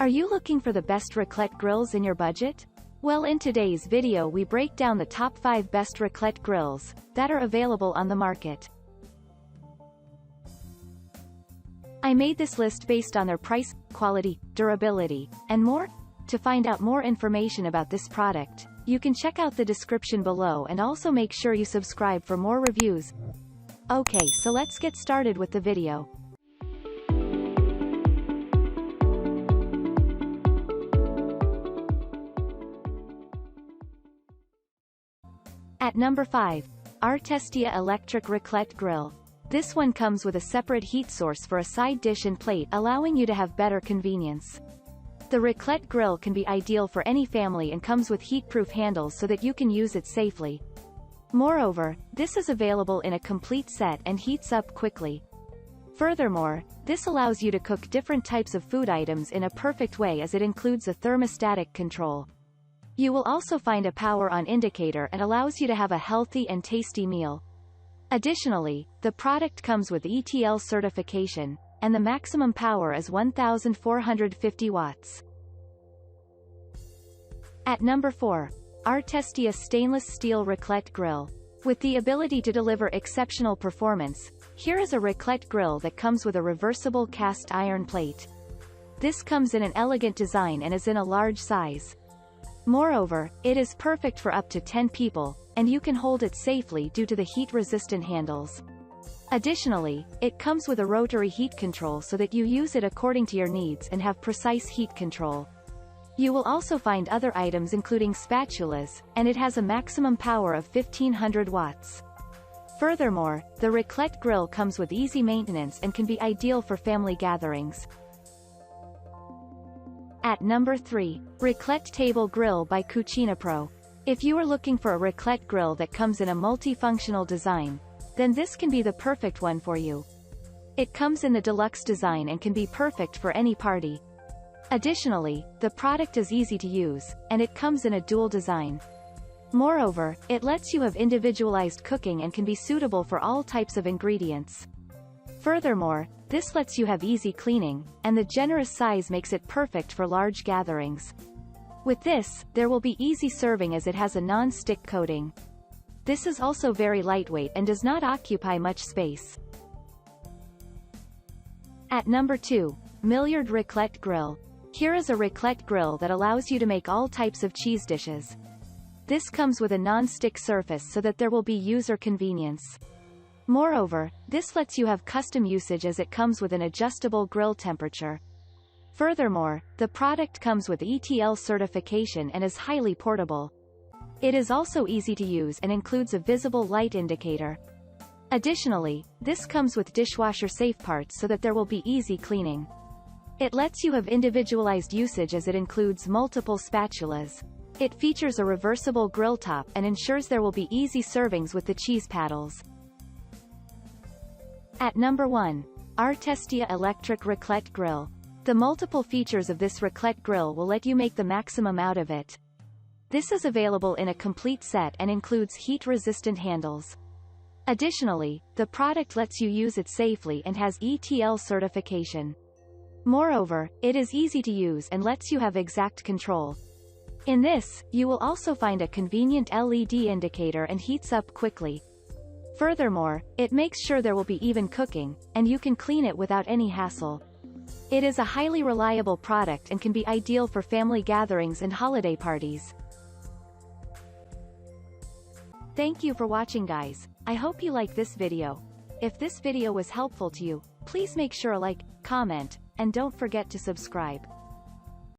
Are you looking for the best raclette grills in your budget? Well, in today's video we break down the top 5 best raclette grills that are available on the market. I made this list based on their price, quality, durability, and more. To find out more information about this product, you can check out the description below and also make sure you subscribe for more reviews. Okay, so let's get started with the video. At number 5. Artestia Electric Raclette Grill. This one comes with a separate heat source for a side dish and plate, allowing you to have better convenience. The Raclette Grill can be ideal for any family and comes with heat-proof handles so that you can use it safely. Moreover, this is available in a complete set and heats up quickly. Furthermore, this allows you to cook different types of food items in a perfect way as it includes a thermostatic control. You will also find a power-on indicator and allows you to have a healthy and tasty meal. Additionally, the product comes with ETL certification, and the maximum power is 1,450 watts. At number 4. Artestia Stainless Steel Raclette Grill. With the ability to deliver exceptional performance, here is a raclette grill that comes with a reversible cast iron plate. This comes in an elegant design and is in a large size. Moreover, it is perfect for up to 10 people, and you can hold it safely due to the heat-resistant handles. Additionally, it comes with a rotary heat control so that you use it according to your needs and have precise heat control. You will also find other items including spatulas, and it has a maximum power of 1500 watts. Furthermore, the raclette grill comes with easy maintenance and can be ideal for family gatherings. At number 3. Raclette Table Grill by CucinaPro. If you are looking for a raclette grill that comes in a multifunctional design, then this can be the perfect one for you. It comes in the deluxe design and can be perfect for any party. Additionally, the product is easy to use, and it comes in a dual design. Moreover, it lets you have individualized cooking and can be suitable for all types of ingredients. Furthermore, this lets you have easy cleaning, and the generous size makes it perfect for large gatherings. With this, there will be easy serving as it has a non-stick coating. This is also very lightweight and does not occupy much space. At number 2. Milliard Raclette Grill. Here is a raclette grill that allows you to make all types of cheese dishes. This comes with a non-stick surface so that there will be user convenience. Moreover, this lets you have custom usage as it comes with an adjustable grill temperature. Furthermore, the product comes with ETL certification and is highly portable. It is also easy to use and includes a visible light indicator. Additionally, this comes with dishwasher safe parts so that there will be easy cleaning. It lets you have individualized usage as it includes multiple spatulas. It features a reversible grill top and ensures there will be easy servings with the cheese paddles. At number 1. Artestia Electric Raclette Grill. The multiple features of this raclette grill will let you make the maximum out of it. This is available in a complete set and includes heat-resistant handles. Additionally, the product lets you use it safely and has ETL certification. Moreover, it is easy to use and lets you have exact control. In this, you will also find a convenient LED indicator and heats up quickly. Furthermore, it makes sure there will be even cooking, and you can clean it without any hassle. It is a highly reliable product and can be ideal for family gatherings and holiday parties. Thank you for watching, guys. I hope you like this video. If this video was helpful to you, please make sure to like, comment, and don't forget to subscribe.